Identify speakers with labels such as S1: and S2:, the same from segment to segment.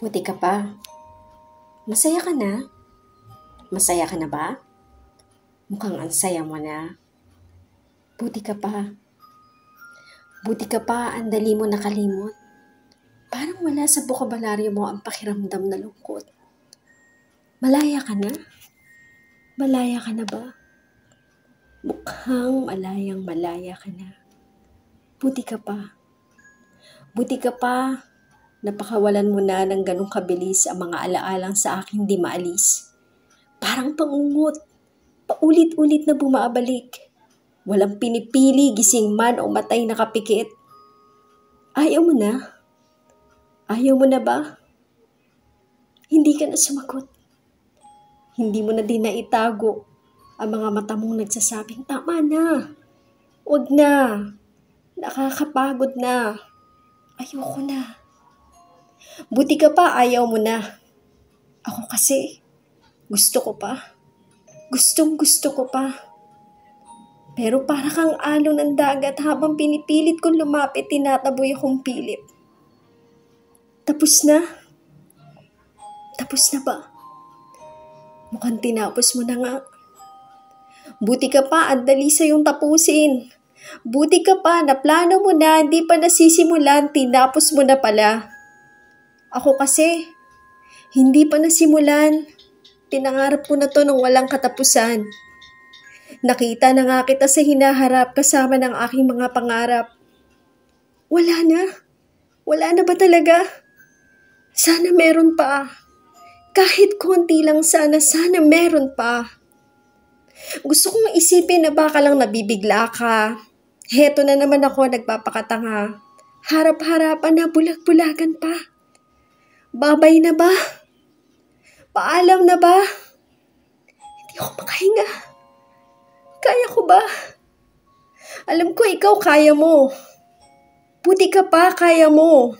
S1: Buti ka pa. Masaya ka na? Masaya ka na ba? Mukhang ang saya mo na. Buti ka pa. Buti ka pa, ang dali mo nakalimot. Parang wala sa bokabularyo mo ang pakiramdam na lungkot. Malaya ka na? Malaya ka na ba? Mukhang malayang malaya ka na. Buti ka pa. Buti ka pa, napakawalan mo na ng ganong kabilis ang mga alaalang sa aking di maalis. Parang pangungot, paulit-ulit na bumabalik. Walang pinipili, gising man o matay nakapikit. Ayaw mo na? Ayaw mo na ba? Hindi ka na sumagot. Hindi mo na din naitago ang mga mata mong nagsasabing, tama na. Huwag na. Nakakapagod na. Ayoko na. Buti ka pa, ayaw mo na. Ako kasi, gusto ko pa. Gustong gusto ko pa. Pero para kang alon ng dagat habang pinipilit kong lumapit, tinataboy akong pilit. Tapos na? Tapos na ba? Mukhang tinapos mo na nga. Buti ka pa at dali sa'yong tapusin. Buti ka pa na plano mo na, hindi pa nasisimulan, tinapos mo na pala. Ako kasi, hindi pa nasimulan. Pinangarap ko na to nung walang katapusan. Nakita na nga kita sa hinaharap kasama ng aking mga pangarap. Wala na? Wala na ba talaga? Sana meron pa. Kahit konti lang sana meron pa. Gusto kong isipin na baka lang nabibigla ka. Heto na naman ako nagpapakatanga. Harap-harapan na, bulag-bulagan pa. Babay na ba? Paalam na ba? Hindi ako makahinga. Kaya ko ba? Alam ko ikaw kaya mo. Buti ka pa, kaya mo.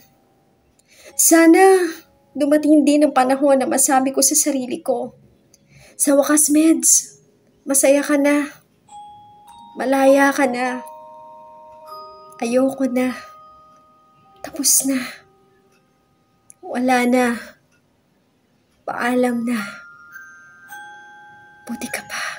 S1: Sana dumating din ang panahon na masabi ko sa sarili ko, sa wakas, Meds, masaya ka na. Malaya ka na. Ayoko na. Tapos na. Wala na. Paalam na. Buti ka pa.